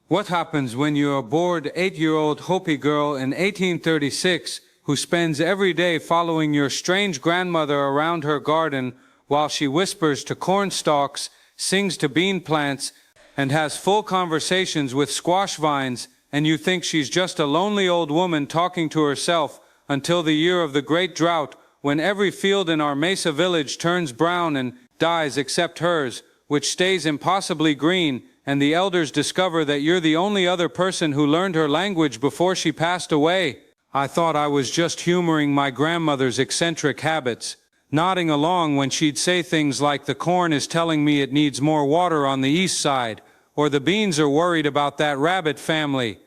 What happens when you're a bored 8-year-old Hopi girl in 1836 who spends every day following your strange grandmother around her garden while she whispers to corn stalks, sings to bean plants, and has full conversations with squash vines, and you think she's just a lonely old woman talking to herself until the year of the Great Drought, when every field in our mesa village turns brown and dies except hers, which stays impossibly green, and the elders discover that you're the only other person who learned her language before she passed away. I thought I was just humoring my grandmother's eccentric habits, nodding along when she'd say things like the corn is telling me it needs more water on the east side, or the beans are worried about that rabbit family.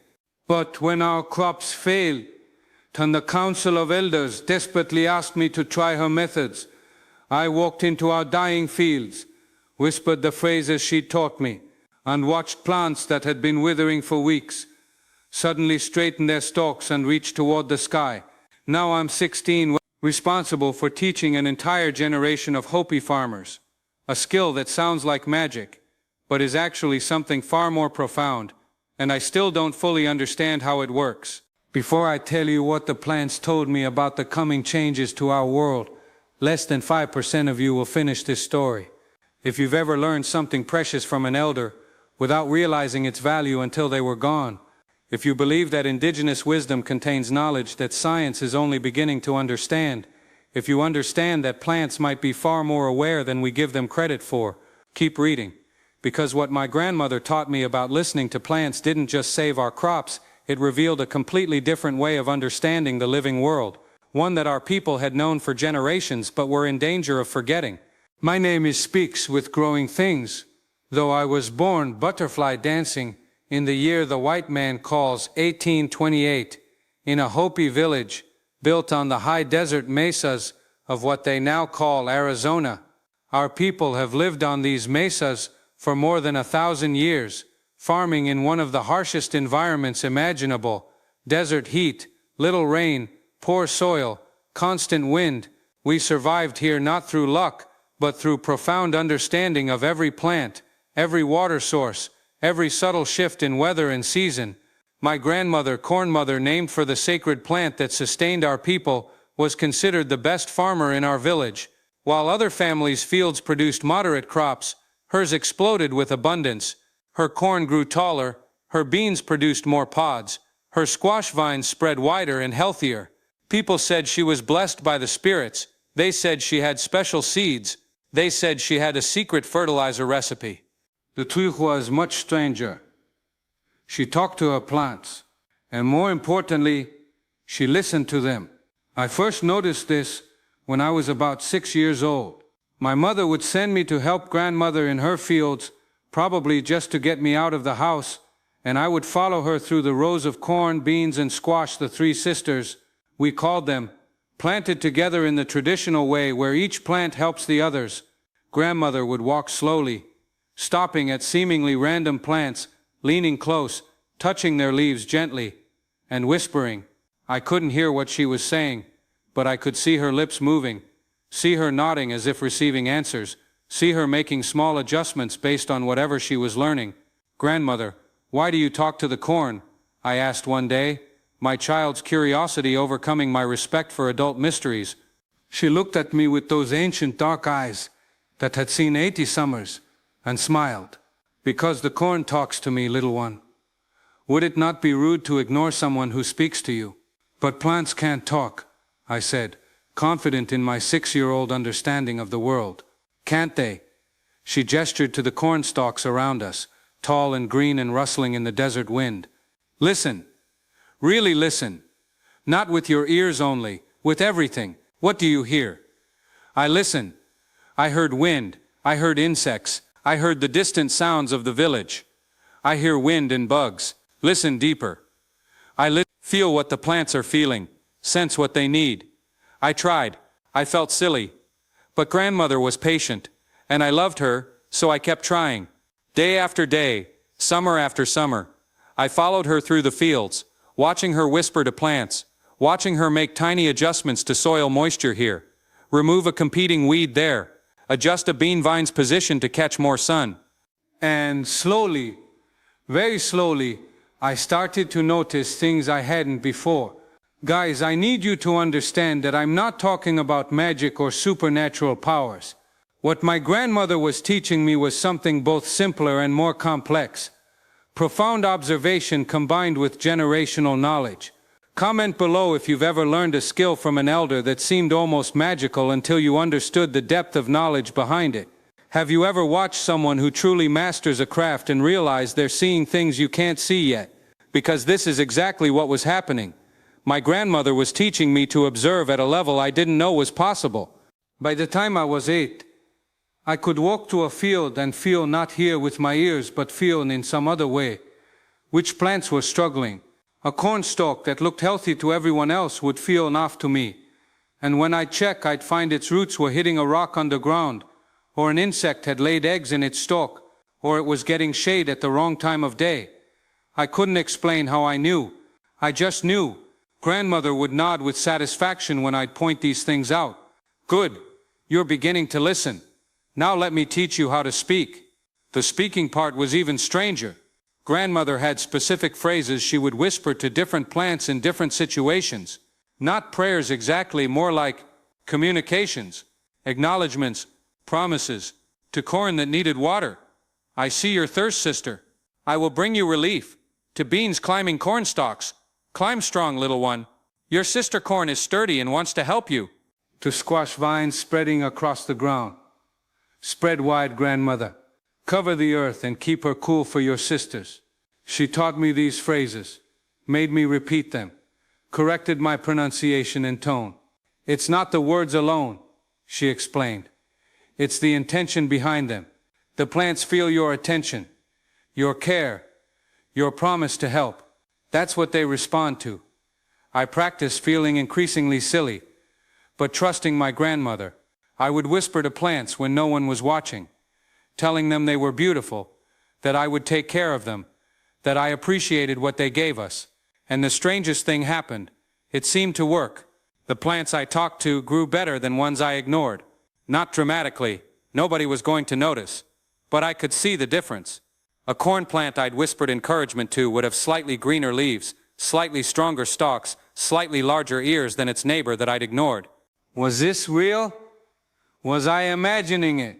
But when our crops failed, and the council of elders desperately asked me to try her methods, I walked into our dying fields, whispered the phrases she taught me, and watched plants that had been withering for weeks suddenly straighten their stalks and reach toward the sky. Now I'm 16, responsible for teaching an entire generation of Hopi farmers, a skill that sounds like magic, but is actually something far more profound, and I still don't fully understand how it works. Before I tell you what the plants told me about the coming changes to our world, less than 5% of you will finish this story. If you've ever learned something precious from an elder, without realizing its value until they were gone, if you believe that indigenous wisdom contains knowledge that science is only beginning to understand, if you understand that plants might be far more aware than we give them credit for, keep reading. Because what my grandmother taught me about listening to plants didn't just save our crops, it revealed a completely different way of understanding the living world, one that our people had known for generations but were in danger of forgetting. My name is Speaks with Growing Things, though I was born butterfly dancing in the year the white man calls 1828, in a Hopi village built on the high desert mesas of what they now call Arizona. Our people have lived on these mesas for more than 1,000 years, farming in one of the harshest environments imaginable: desert heat, little rain, poor soil, constant wind. We survived here not through luck, but through profound understanding of every plant, every water source, every subtle shift in weather and season. My grandmother, Corn Mother, named for the sacred plant that sustained our people, was considered the best farmer in our village. While other families' fields produced moderate crops, hers exploded with abundance. Her corn grew taller, her beans produced more pods, her squash vines spread wider and healthier. People said she was blessed by the spirits. They said she had special seeds. They said she had a secret fertilizer recipe. The truth was much stranger. She talked to her plants, and more importantly, she listened to them. I first noticed this when I was about 6 years old. My mother would send me to help grandmother in her fields, probably just to get me out of the house, and I would follow her through the rows of corn, beans, and squash, the three sisters, we called them, planted together in the traditional way where each plant helps the others. Grandmother would walk slowly, stopping at seemingly random plants, leaning close, touching their leaves gently, and whispering. I couldn't hear what she was saying, but I could see her lips moving, see her nodding as if receiving answers, see her making small adjustments based on whatever she was learning. Grandmother, why do you talk to the corn? I asked one day, my child's curiosity overcoming my respect for adult mysteries. She looked at me with those ancient dark eyes that had seen 80 summers, and smiled. Because the corn talks to me, little one. Would it not be rude to ignore someone who speaks to you? But plants can't talk, I said, confident in my 6-year-old understanding of the world. Can't they? She gestured to the corn stalks around us, tall and green and rustling in the desert wind. Listen. Really listen. Not with your ears only, with everything. What do you hear? I listened. I heard wind. I heard insects. I heard the distant sounds of the village. I hear wind and bugs. Listen deeper. Feel what the plants are feeling. Sense what they need. I tried. I felt silly. But grandmother was patient, and I loved her, so I kept trying. Day after day, summer after summer, I followed her through the fields, watching her whisper to plants, watching her make tiny adjustments to soil moisture here, remove a competing weed there, adjust a bean vine's position to catch more sun. And slowly, Very slowly, I started to notice things I hadn't before. Guys, I need you to understand that I'm not talking about magic or supernatural powers. What my grandmother was teaching me was something both simpler and more complex. Profound observation combined with generational knowledge. Comment below if you've ever learned a skill from an elder that seemed almost magical until you understood the depth of knowledge behind it. Have you ever watched someone who truly masters a craft and realized they're seeing things you can't see yet? Because this is exactly what was happening. My grandmother was teaching me to observe at a level I didn't know was possible. By the time I was 8, I could walk to a field and feel not here with my ears but feel in some other way which plants were struggling. A corn stalk that looked healthy to everyone else would feel off to me. And when I'd check, I'd find its roots were hitting a rock underground, or an insect had laid eggs in its stalk, or it was getting shade at the wrong time of day. I couldn't explain how I knew. I just knew. Grandmother would nod with satisfaction when I'd point these things out. Good. You're beginning to listen. Now let me teach you how to speak. The speaking part was even stranger. Grandmother had specific phrases she would whisper to different plants in different situations. Not prayers exactly, more like communications, acknowledgments, promises. To corn that needed water. I see your thirst, sister. I will bring you relief. To beans climbing corn stalks. Climb strong, little one. Your sister corn is sturdy and wants to help you. To squash vines spreading across the ground. Spread wide, grandmother. Cover the earth and keep her cool for your sisters. She taught me these phrases, made me repeat them, corrected my pronunciation and tone. It's not the words alone, she explained. It's the intention behind them. The plants feel your attention, your care, your promise to help. That's what they respond to. I practiced feeling increasingly silly, but trusting my grandmother. I would whisper to plants when no one was watching, telling them they were beautiful, that I would take care of them, that I appreciated what they gave us. And the strangest thing happened. It seemed to work. The plants I talked to grew better than ones I ignored. Not dramatically. Nobody was going to notice. But I could see the difference. A corn plant I'd whispered encouragement to would have slightly greener leaves, slightly stronger stalks, slightly larger ears than its neighbor that I'd ignored. Was this real? Was I imagining it?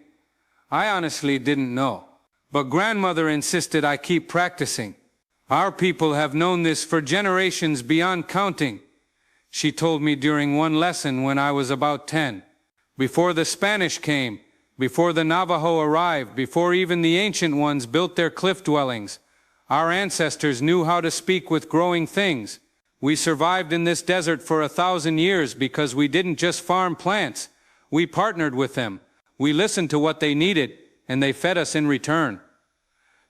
I honestly didn't know. But grandmother insisted I keep practicing. Our people have known this for generations beyond counting, she told me during one lesson when I was about 10. Before the Spanish came, before the Navajo arrived, before even the ancient ones built their cliff dwellings, our ancestors knew how to speak with growing things. We survived in this desert for 1,000 years because we didn't just farm plants. We partnered with them. We listened to what they needed, and they fed us in return.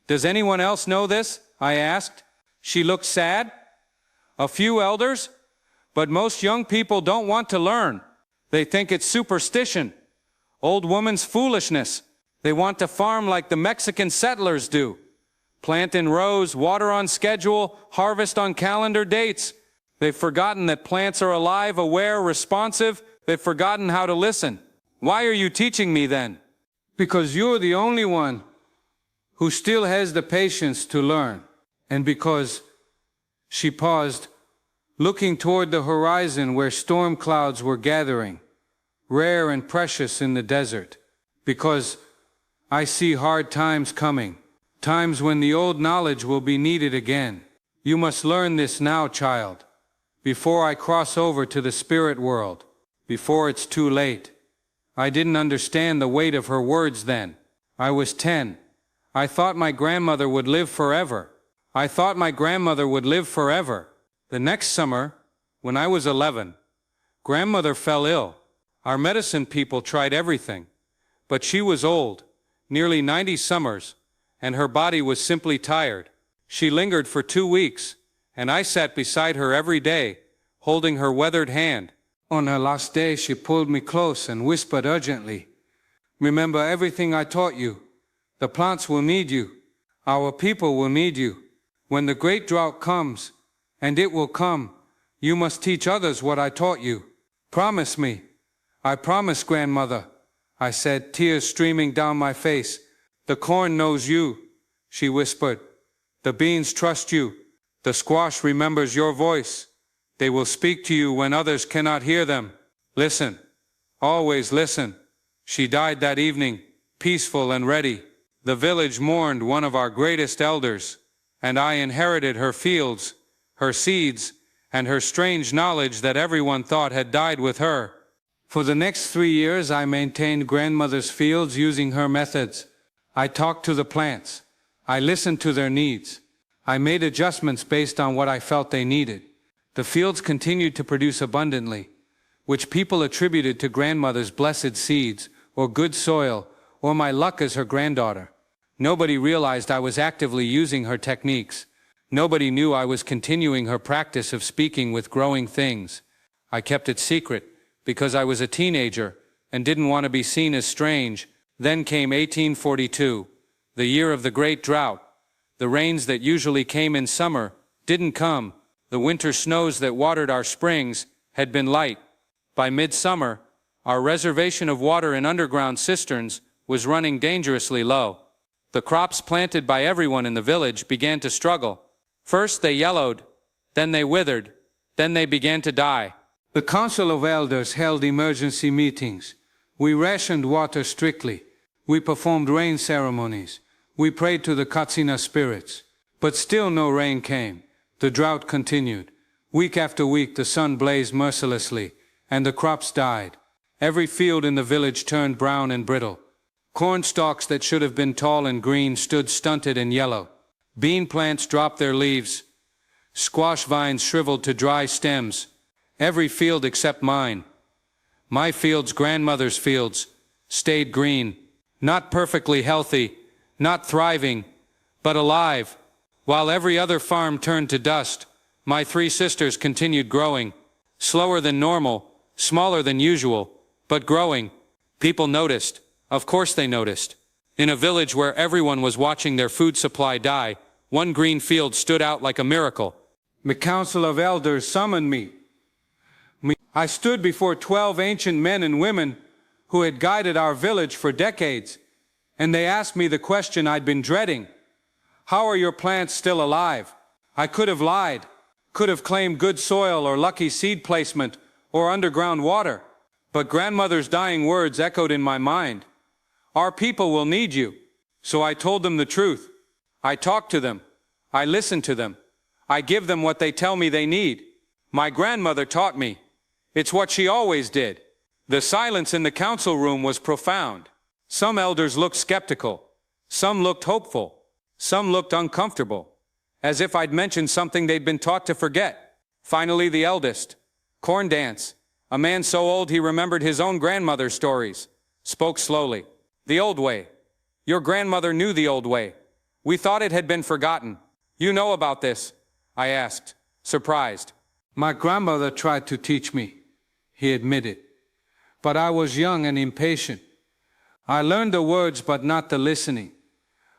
Does anyone else know this? I asked. She looked sad. A few elders? But most young people don't want to learn. They think it's superstition. Old woman's foolishness. They want to farm like the Mexican settlers do. Plant in rows, water on schedule, harvest on calendar dates. They've forgotten that plants are alive, aware, responsive. They've forgotten how to listen. Why are you teaching me then? Because you're the only one who still has the patience to learn. And because she paused, looking toward the horizon where storm clouds were gathering, rare and precious in the desert. Because I see hard times coming, times when the old knowledge will be needed again. You must learn this now, child, before I cross over to the spirit world, before it's too late. I didn't understand the weight of her words then. I was 10. I thought my grandmother would live forever. I thought my grandmother would live forever. The next summer, when I was 11, grandmother fell ill. Our medicine people tried everything, but she was old, nearly 90 summers, and her body was simply tired. She lingered for 2 weeks, and I sat beside her every day, holding her weathered hand. On her last day, she pulled me close and whispered urgently, "Remember everything I taught you. The plants will need you. Our people will need you. When the Great Drought comes, and it will come, you must teach others what I taught you. Promise me." "I promise, grandmother," I said, tears streaming down my face. "The corn knows you," she whispered. The beans trust you. The squash remembers your voice. They will speak to you when others cannot hear them. Listen. Always listen. She died that evening, peaceful and ready. The village mourned one of our greatest elders, and I inherited her fields, her seeds, and her strange knowledge that everyone thought had died with her. For the next 3 years I maintained grandmother's fields using her methods. I talked to the plants. I listened to their needs. I made adjustments based on what I felt they needed. The fields continued to produce abundantly, which people attributed to grandmother's blessed seeds, or good soil, or my luck as her granddaughter. Nobody realized I was actively using her techniques. Nobody knew I was continuing her practice of speaking with growing things. I kept it secret, because I was a teenager, and didn't want to be seen as strange. Then came 1842, the year of the Great Drought. The rains that usually came in summer didn't come. The winter snows that watered our springs had been light. By midsummer, our reservation of water in underground cisterns was running dangerously low. The crops planted by everyone in the village began to struggle. First they yellowed, then they withered, then they began to die. The Council of Elders held emergency meetings. We rationed water strictly. We performed rain ceremonies. We prayed to the Katsina spirits. But still no rain came. The drought continued. Week after week the sun blazed mercilessly, and the crops died. Every field in the village turned brown and brittle. Corn stalks that should have been tall and green stood stunted and yellow. Bean plants dropped their leaves. Squash vines shriveled to dry stems. Every field except mine, my fields, grandmother's fields, stayed green. Not perfectly healthy, not thriving, but alive. While every other farm turned to dust, my 3 sisters continued growing. Slower than normal, smaller than usual, but growing. People noticed. Of course they noticed. In a village where everyone was watching their food supply die, one green field stood out like a miracle. The Council of Elders summoned me. I stood before 12 ancient men and women who had guided our village for decades, and they asked me the question I'd been dreading. How are your plants still alive? I could have lied, could have claimed good soil or lucky seed placement or underground water, but grandmother's dying words echoed in my mind. Our people will need you. So I told them the truth. I talk to them. I listen to them. I give them what they tell me they need. My grandmother taught me. It's what she always did. The silence in the council room was profound. Some elders looked skeptical. Some looked hopeful. Some looked uncomfortable, as if I'd mentioned something they'd been taught to forget. Finally, the eldest, Corn Dance, a man so old he remembered his own grandmother's stories, spoke slowly. The old way. Your grandmother knew the old way. We thought it had been forgotten. You know about this? I asked, surprised. My grandmother tried to teach me, he admitted. But I was young and impatient. I learned the words but not the listening.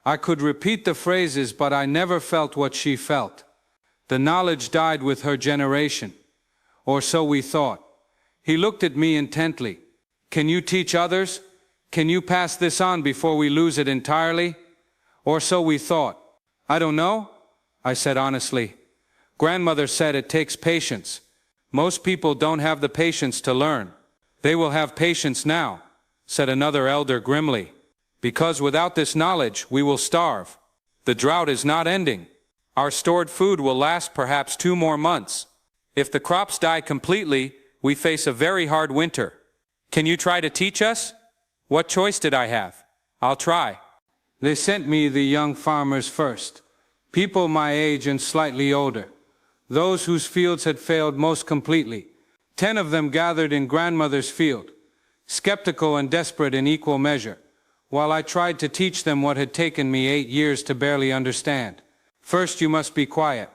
I could repeat the phrases but I never felt what she felt. The knowledge died with her generation. Or so we thought. He looked at me intently. Can you teach others? Can you pass this on before we lose it entirely? Or so we thought. I don't know, I said honestly. Grandmother said it takes patience. Most people don't have the patience to learn. They will have patience now, said another elder grimly. Because without this knowledge, we will starve. The drought is not ending. Our stored food will last perhaps 2 more months. If the crops die completely, we face a very hard winter. Can you try to teach us? What choice did I have? I'll try. They sent me the young farmers first, people my age and slightly older, those whose fields had failed most completely. 10 of them gathered in grandmother's field, skeptical and desperate in equal measure, while I tried to teach them what had taken me 8 years to barely understand. First, you must be quiet,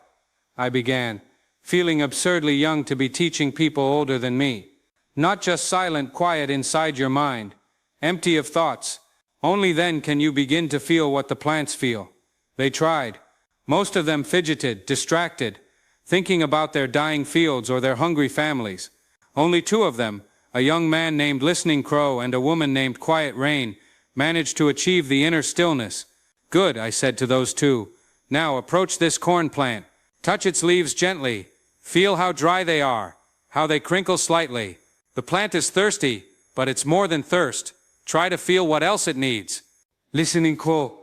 I began, feeling absurdly young to be teaching people older than me. Not just silent quiet inside your mind, empty of thoughts. Only then can you begin to feel what the plants feel. They tried. Most of them fidgeted, distracted, thinking about their dying fields or their hungry families. Only 2 of them, a young man named Listening Crow and a woman named Quiet Rain, managed to achieve the inner stillness. Good, I said to those 2. Now approach this corn plant. Touch its leaves gently. Feel how dry they are, how they crinkle slightly. The plant is thirsty, but it's more than thirst. Try to feel what else it needs. Listening Crow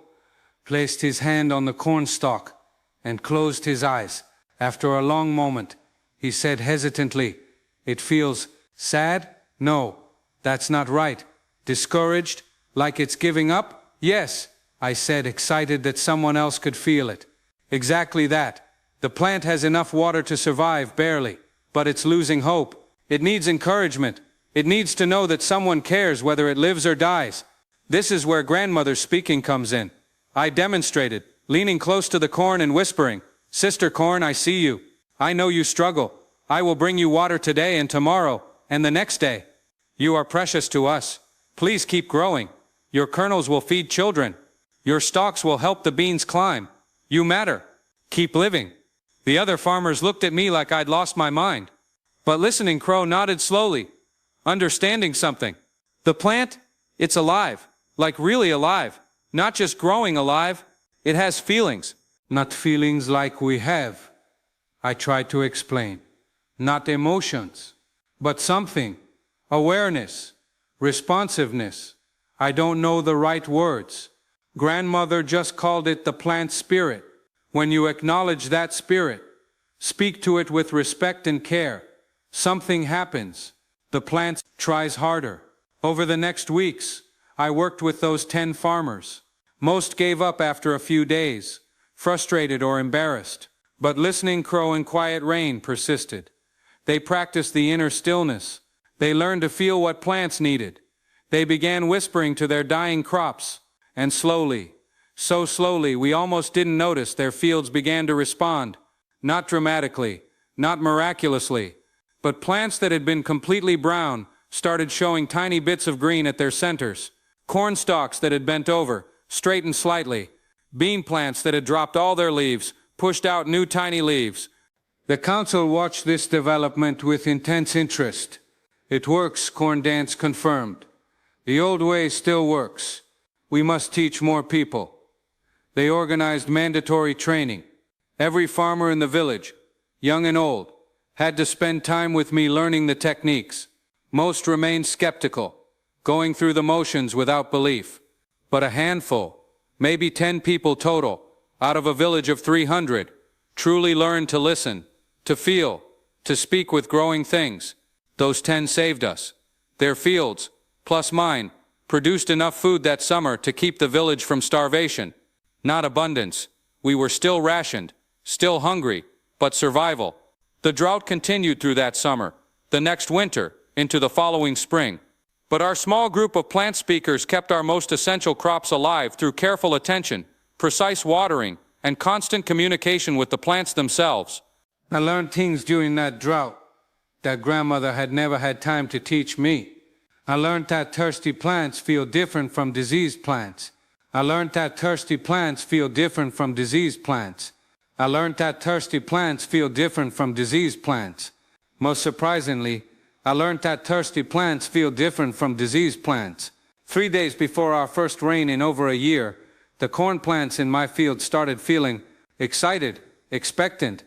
placed his hand on the corn stalk and closed his eyes. After a long moment, he said hesitantly, "It feels sad? No, that's not right. Discouraged? Like it's giving up? Yes," I said, excited that someone else could feel it. "Exactly that. The plant has enough water to survive, barely, but it's losing hope. It needs encouragement. It needs to know that someone cares whether it lives or dies." This is where grandmother's speaking comes in. I demonstrated, leaning close to the corn and whispering, "Sister Corn, I see you. I know you struggle. I will bring you water today and tomorrow, and the next day. You are precious to us. Please keep growing. Your kernels will feed children. Your stalks will help the beans climb. You matter. Keep living." The other farmers looked at me like I'd lost my mind. But Listening Crow nodded slowly, understanding something. The plant, it's alive, like really alive. Not just growing alive, it has feelings. Not feelings like we have, I tried to explain. Not emotions, but something. Awareness, responsiveness. I don't know the right words. Grandmother just called it the plant spirit. When you acknowledge that spirit, speak to it with respect and care, something happens. The plant tries harder. Over the next weeks, I worked with those 10 farmers. Most gave up after a few days, frustrated or embarrassed. But Listening Crow and Quiet Rain persisted. They practiced the inner stillness. They learned to feel what plants needed. They began whispering to their dying crops, and slowly, so slowly we almost didn't notice, their fields began to respond. Not dramatically, not miraculously, but plants that had been completely brown started showing tiny bits of green at their centers. Corn stalks that had bent over straightened slightly. Bean plants that had dropped all their leaves pushed out new tiny leaves. The council watched this development with intense interest. "It works," Corn Dance confirmed. "The old way still works. We must teach more people." They organized mandatory training. Every farmer in the village, young and old, had to spend time with me learning the techniques. Most remained skeptical, going through the motions without belief. But a handful, maybe 10 people total, out of a village of 300, truly learned to listen, to feel, to speak with growing things. Those 10 saved us. Their fields, plus mine, produced enough food that summer to keep the village from starvation. Not abundance. We were still rationed, still hungry, but survival. The drought continued through that summer, the next winter, into the following spring. But our small group of plant speakers kept our most essential crops alive through careful attention, precise watering, and constant communication with the plants themselves. I learned things during that drought that grandmother had never had time to teach me. I learned that thirsty plants feel different from diseased plants. I learned that thirsty plants feel different from diseased plants. I learned that thirsty plants feel different from diseased plants. Most surprisingly, I learned that thirsty plants feel different from diseased plants. 3 days before our first rain in over a year, the corn plants in my field started feeling excited, expectant.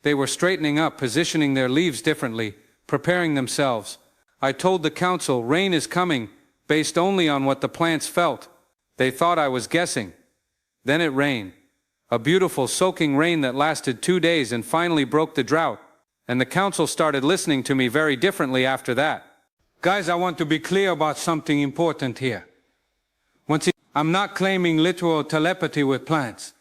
They were straightening up, positioning their leaves differently, preparing themselves. I told the council rain is coming, based only on what the plants felt. They thought I was guessing. Then it rained. A beautiful soaking rain that lasted 2 days and finally broke the drought. And the council started listening to me very differently after that. Guys, I want to be clear about something important here. I'm not claiming literal telepathy with plants.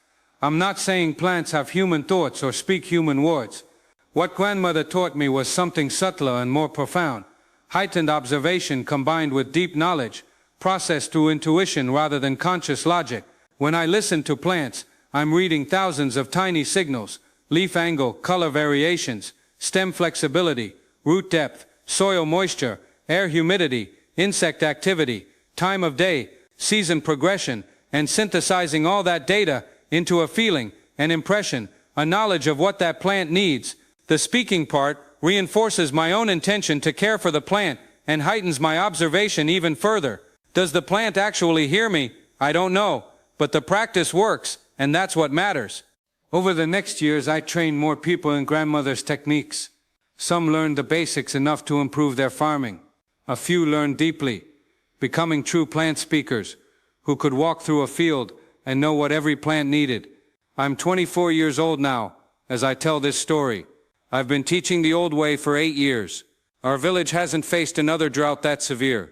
I'm not saying plants have human thoughts or speak human words. What grandmother taught me was something subtler and more profound. Heightened observation combined with deep knowledge, processed through intuition rather than conscious logic. When I listen to plants, I'm reading thousands of tiny signals: leaf angle, color variations, stem flexibility, root depth, soil moisture, air humidity, insect activity, time of day, season progression, and synthesizing all that data into a feeling, an impression, a knowledge of what that plant needs. The speaking part reinforces my own intention to care for the plant and heightens my observation even further. Does the plant actually hear me? I don't know, but the practice works, and that's what matters. Over the next years, I trained more people in grandmother's techniques. Some learned the basics enough to improve their farming. A few learned deeply, becoming true plant speakers, who could walk through a field and know what every plant needed. I'm 24 years old now, as I tell this story. I've been teaching the old way for 8 years. Our village hasn't faced another drought that severe,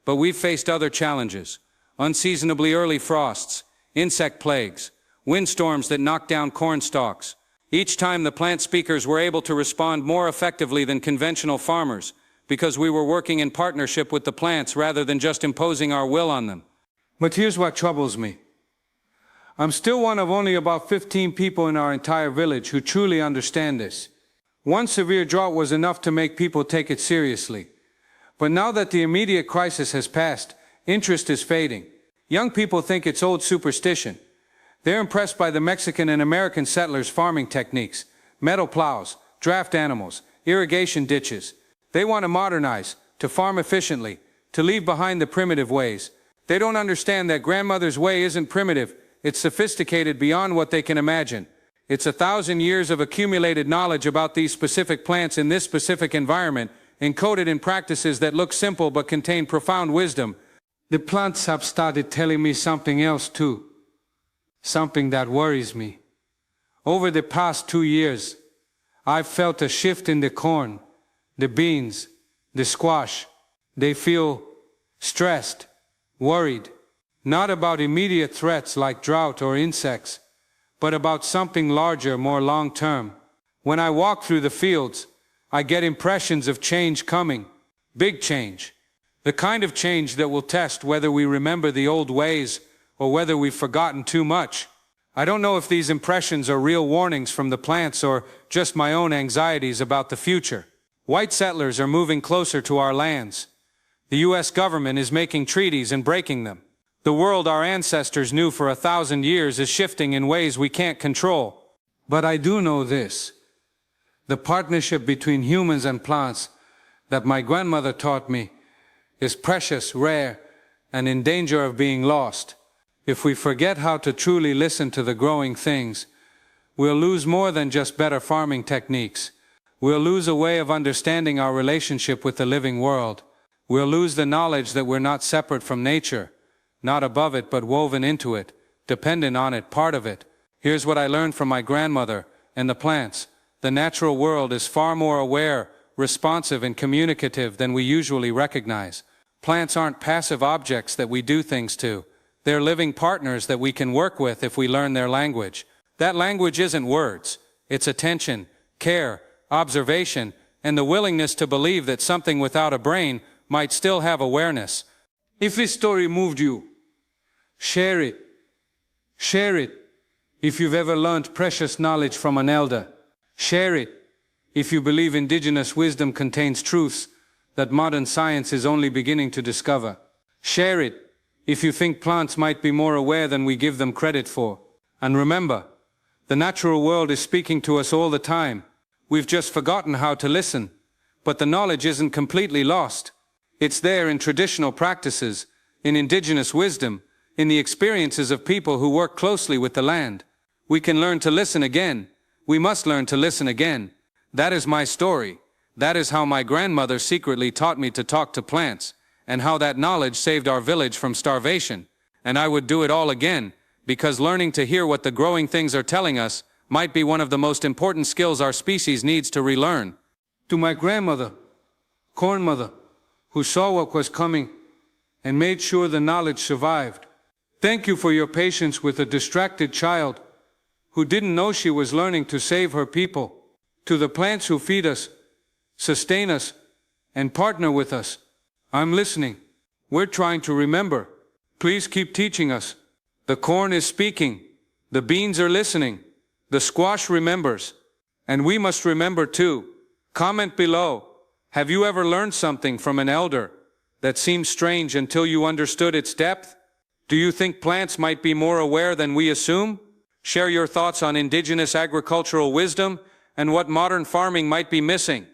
but we've faced other challenges. Unseasonably early frosts, insect plagues, windstorms that knocked down corn stalks. Each time the plant speakers were able to respond more effectively than conventional farmers, because we were working in partnership with the plants rather than just imposing our will on them. But here's what troubles me. I'm still one of only about 15 people in our entire village who truly understand this. One severe drought was enough to make people take it seriously. But now that the immediate crisis has passed, interest is fading. Young people think it's old superstition. They're impressed by the Mexican and American settlers' farming techniques, metal plows, draft animals, irrigation ditches. They want to modernize, to farm efficiently, to leave behind the primitive ways. They don't understand that grandmother's way isn't primitive, it's sophisticated beyond what they can imagine. It's 1,000 years of accumulated knowledge about these specific plants in this specific environment, encoded in practices that look simple but contain profound wisdom. The plants have started telling me something else too. Something that worries me. Over the past 2 years, I've felt a shift in the corn, the beans, the squash. They feel stressed, worried, not about immediate threats like drought or insects, but about something larger, more long-term. When I walk through the fields, I get impressions of change coming, big change. The kind of change that will test whether we remember the old ways or whether we've forgotten too much. I don't know if these impressions are real warnings from the plants or just my own anxieties about the future. White settlers are moving closer to our lands. The U.S. government is making treaties and breaking them. The world our ancestors knew for 1,000 years is shifting in ways we can't control. But I do know this. The partnership between humans and plants that my grandmother taught me is precious, rare, and in danger of being lost. If we forget how to truly listen to the growing things, we'll lose more than just better farming techniques. We'll lose a way of understanding our relationship with the living world. We'll lose the knowledge that we're not separate from nature, not above it but woven into it, dependent on it, part of it. Here's what I learned from my grandmother and the plants. The natural world is far more aware, responsive, and communicative than we usually recognize. Plants aren't passive objects that we do things to. They're living partners that we can work with if we learn their language. That language isn't words. It's attention, care, observation, and the willingness to believe that something without a brain might still have awareness. If this story moved you, share it. Share it. If you've ever learned precious knowledge from an elder, share it. If you believe indigenous wisdom contains truths that modern science is only beginning to discover, share it. If you think plants might be more aware than we give them credit for. And remember, the natural world is speaking to us all the time. We've just forgotten how to listen. But the knowledge isn't completely lost. It's there in traditional practices, in indigenous wisdom, in the experiences of people who work closely with the land. We can learn to listen again. We must learn to listen again. That is my story. That is how my grandmother secretly taught me to talk to plants, and how that knowledge saved our village from starvation. And I would do it all again, because learning to hear what the growing things are telling us might be one of the most important skills our species needs to relearn. To my grandmother, corn mother, who saw what was coming and made sure the knowledge survived. Thank you for your patience with a distracted child who didn't know she was learning to save her people. To the plants who feed us, sustain us, and partner with us, I'm listening. We're trying to remember. Please keep teaching us. The corn is speaking. The beans are listening. The squash remembers. And we must remember too. Comment below. Have you ever learned something from an elder that seemed strange until you understood its depth? Do you think plants might be more aware than we assume? Share your thoughts on indigenous agricultural wisdom and what modern farming might be missing.